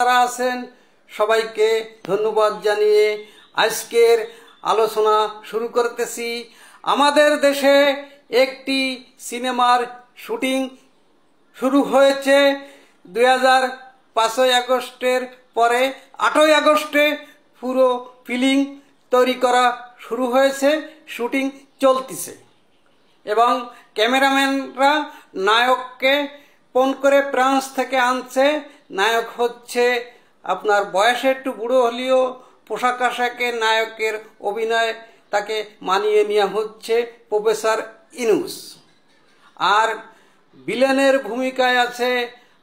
যারা আছেন সবাইকে ধন্যবাদ জানিয়ে আজকের আলোচনা শুরু করতেছি। আমাদের দেশে একটি সিনেমার শুটিং শুরু হয়েছে 2005 আগস্টের পরে 8ই আগস্টে পুরো ফিল্ম তৈরি করা শুরু হয়েছে, শুটিং চলতেছে এবং ক্যামেরাম্যানরা নায়ককে ফোন করে ফ্রান্স থেকে আনছে। নায়ক হচ্ছে আপনার বয়সে একটু বুড়ো হলেও পোশাক আশাকে নায়কের অভিনয় তাকে মানিয়ে নেওয়া হচ্ছে প্রফেসর ইউনূস। আর ভিলেনের ভূমিকায় আছে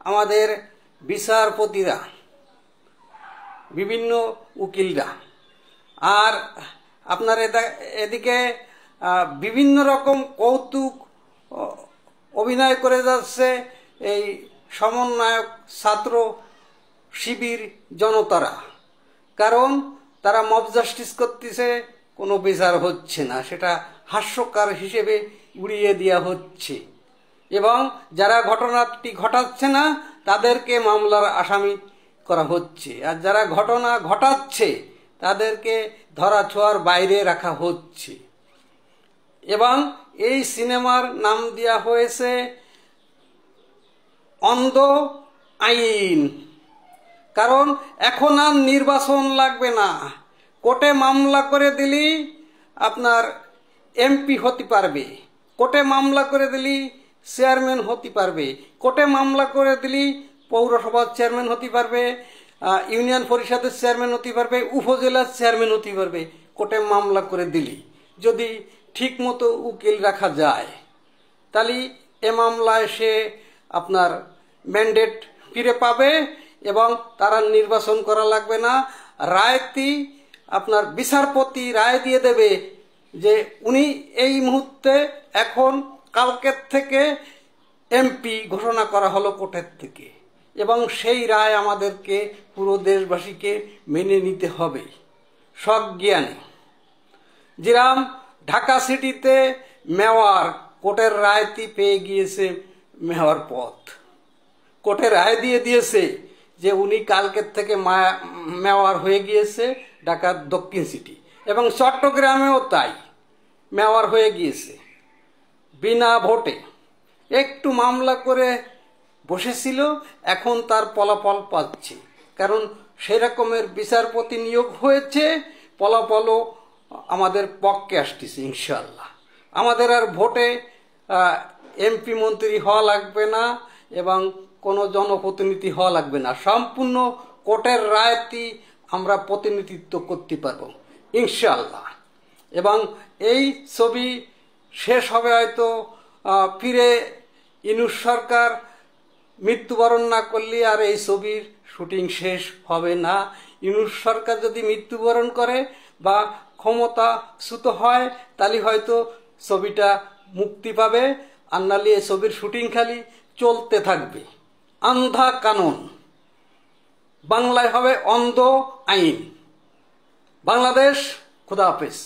আমাদের বিচারপতিরা, বিভিন্ন উকিলরা। আর আপনার এদিকে বিভিন্ন রকম কৌতুক অভিনয় করে যাচ্ছে এই সমন্বয়ক ছাত্র শিবির জনতারা, কারণ তারা মব জাস্টিস করতেছে, কোনো বিচার হচ্ছে না, সেটা হাস্যকর হিসেবে উড়িয়ে দেওয়া হচ্ছে এবং যারা ঘটনাটি ঘটাচ্ছে না তাদেরকে মামলার আসামি করা হচ্ছে, আর যারা ঘটনা ঘটাচ্ছে তাদেরকে ধরাছোঁয়ার বাইরে রাখা হচ্ছে। এবং এই সিনেমার নাম দেওয়া হয়েছে অন্ধ আইন, কারণ এখন আর নির্বাচন লাগবে না। কোর্টে মামলা করে দিলি আপনার এমপি হতে পারবে, কোর্টে মামলা করে দিলি চেয়ারম্যান হতে পারবে, কোর্টে মামলা করে দিলি পৌরসভার চেয়ারম্যান হতে পারবে, ইউনিয়ন পরিষদের চেয়ারম্যান হতে পারবে, উপজেলার চেয়ারম্যান হতে পারবে। কোর্টে মামলা করে দিলি যদি ঠিক মতো উকিল রাখা যায়, তাহলে এ মামলায় সে আপনার ম্যান্ডেট ফিরে পাবে এবং তারা নির্বাচন করা লাগবে না। রায়টি আপনার বিচারপতি রায় দিয়ে দেবে যে উনি এই মুহূর্তে এখন কালকের থেকে এমপি ঘোষণা করা হলো কোর্টের থেকে, এবং সেই রায় আমাদেরকে পুরো দেশবাসীকে মেনে নিতে হবে সজ্ঞানে। যেরাম ঢাকা সিটিতে মেয়র কোর্টের রায়টি পেয়ে গিয়েছে, মেয়র পদ কোর্টে রায় দিয়ে দিয়েছে যে উনি কালকের থেকে মেয়র হয়ে গিয়েছে ঢাকার দক্ষিণ সিটি, এবং চট্টগ্রামেও তাই মেয়র হয়ে গিয়েছে বিনা ভোটে। একটু মামলা করে বসেছিল, এখন তার ফলাফল পাচ্ছে, কারণ সেরকমের বিচারপতি নিয়োগ হয়েছে, ফলাফলও আমাদের পক্ষে আসতেছে ইনশাল্লাহ। আমাদের আর ভোটে এমপি মন্ত্রী হওয়া লাগবে না এবং কোনো জনপ্রতিনিধি হওয়া লাগবে না, সম্পূর্ণ কোর্টের রায়টি আমরা প্রতিনিধিত্ব করতে পারব ইনশাল্লাহ। এবং এই ছবি শেষ হবে হয়তো ফিরে ইউনূস সরকার মৃত্যুবরণ না করলে আর এই ছবির শুটিং শেষ হবে না। ইউনূস সরকার যদি মৃত্যুবরণ করে বা ক্ষমতাচ্যুত হয় তাহলে হয়তো ছবিটা মুক্তি পাবে, আর নাহলে এই ছবির শুটিং খালি চলতে থাকবে। আন্ধা কানুন, বাংলায় হবে অন্ধ আইন। বাংলাদেশ, খুদা হাফেজ।